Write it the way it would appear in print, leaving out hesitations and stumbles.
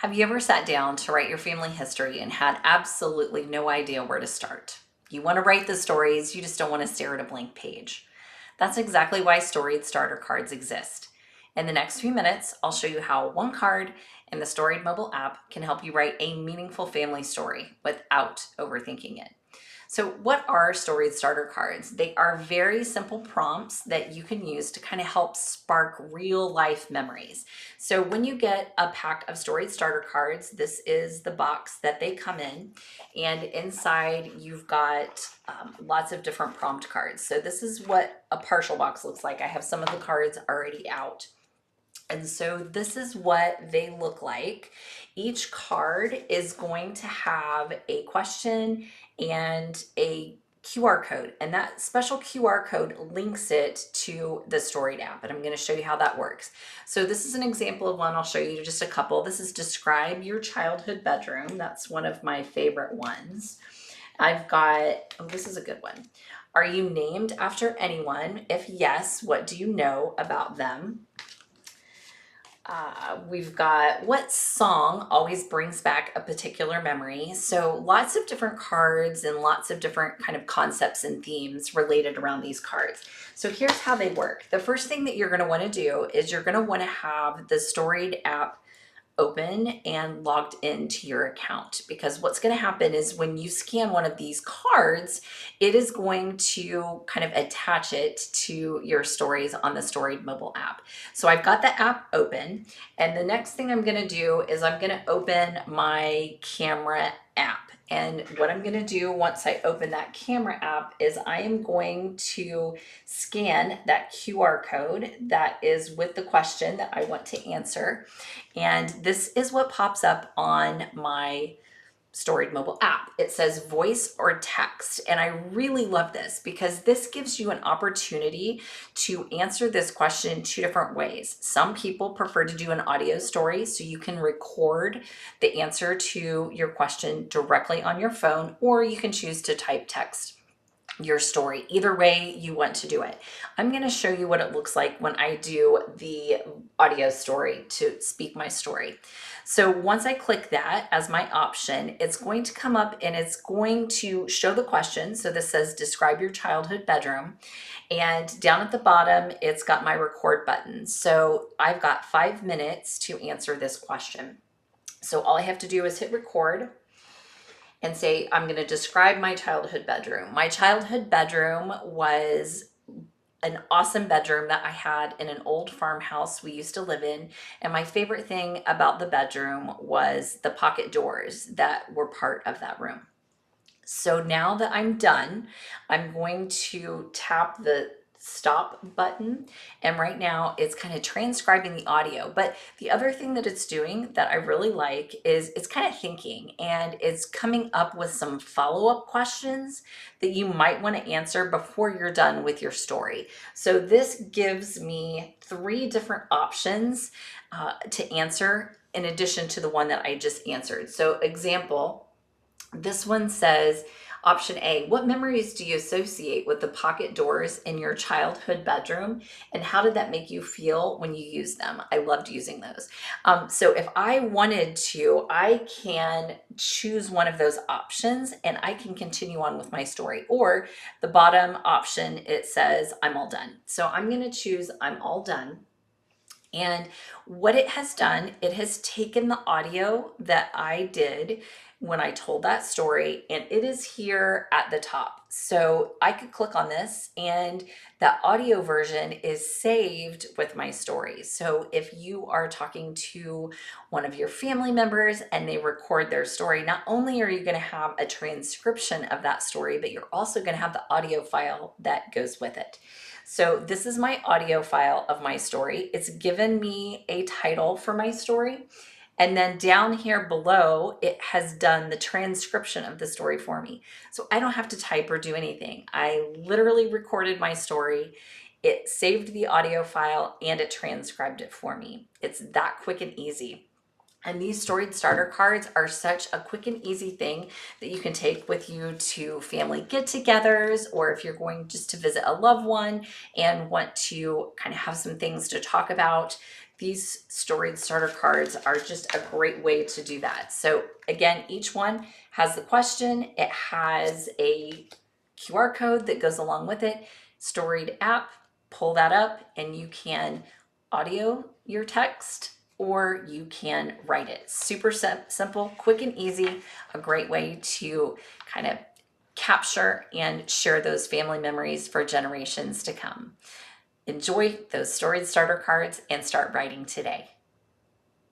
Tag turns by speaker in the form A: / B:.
A: Have you ever sat down to write your family history and had absolutely no idea where to start? You want to write the stories, you just don't want to stare at a blank page. That's exactly why Storied Starter Cards exist. In the next few minutes, I'll show you how one card in the Storied mobile app can help you write a meaningful family story without overthinking it. So what are Storied Starter Cards? They are very simple prompts that you can use to kind of help spark real life memories. So when you get a pack of Storied Starter Cards, this is the box that they come in, and inside you've got lots of different prompt cards. So this is what a partial box looks like. I have some of the cards already out. And so this is what they look like. Each card is going to have a question and a QR code, and that special QR code links it to the Storied app, and I'm going to show you how that works. So this is an example of one. I'll show you just a couple. This is describe your childhood bedroom. That's one of my favorite ones. I've got, oh, this is a good one. Are you named after anyone? If yes, what do you know about them? We've got what song always brings back a particular memory. So lots of different cards and lots of different kind of concepts and themes related around these cards. So here's how they work. The first thing that you're going to want to do is you're going to want to have the Storied app open and logged into your account, because what's going to happen is when you scan one of these cards, it is going to kind of attach it to your stories on the Storied mobile app. So I've got the app open, and the next thing I'm going to do is I'm going to open my camera app. And what I'm going to do once I open that camera app is I am going to scan that QR code that is with the question that I want to answer. And this is what pops up on my Storied mobile app. It says voice or text. And I really love this because this gives you an opportunity to answer this question two different ways. Some people prefer to do an audio story, so you can record the answer to your question directly on your phone, or you can choose to type text your story. Either way you want to do it. I'm going to show you what it looks like when I do the audio story to speak my story. So once I click that as my option, it's going to come up and it's going to show the question. So this says describe your childhood bedroom, and down at the bottom it's got my record button. So I've got 5 minutes to answer this question. So all I have to do is hit record and say, I'm going to describe my childhood bedroom. My childhood bedroom was an awesome bedroom that I had in an old farmhouse we used to live in. And my favorite thing about the bedroom was the pocket doors that were part of that room. So now that I'm done, I'm going to tap the stop button, and right now it's kind of transcribing the audio. But the other thing that it's doing that I really like is it's kind of thinking, and it's coming up with some follow-up questions that you might want to answer before you're done with your story. So this gives me 3 different options to answer in addition to the one that I just answered. So example, this one says, option A, what memories do you associate with the pocket doors in your childhood bedroom, and how did that make you feel when you used them? I loved using those. So if I wanted to, I can choose one of those options and I can continue on with my story. Or the bottom option, it says, I'm all done. So I'm going to choose I'm all done. And what it has done, it has taken the audio that I did when I told that story, and it is here at the top. So I could click on this and that audio version is saved with my story. So if you are talking to one of your family members and they record their story, not only are you going to have a transcription of that story, but you're also going to have the audio file that goes with it. So this is my audio file of my story. It's given me a title for my story. And then down here below, it has done the transcription of the story for me. So I don't have to type or do anything. I literally recorded my story. It saved the audio file and it transcribed it for me. It's that quick and easy. And these Storied Starter Cards are such a quick and easy thing that you can take with you to family get-togethers, or if you're going just to visit a loved one and want to kind of have some things to talk about, these Storied Starter Cards are just a great way to do that. So again, each one has the question. It has a QR code that goes along with it. Storied app, pull that up and you can audio your text or you can write it. Super simple, quick and easy, a great way to kind of capture and share those family memories for generations to come. Enjoy those Storied Starter Cards and start writing today.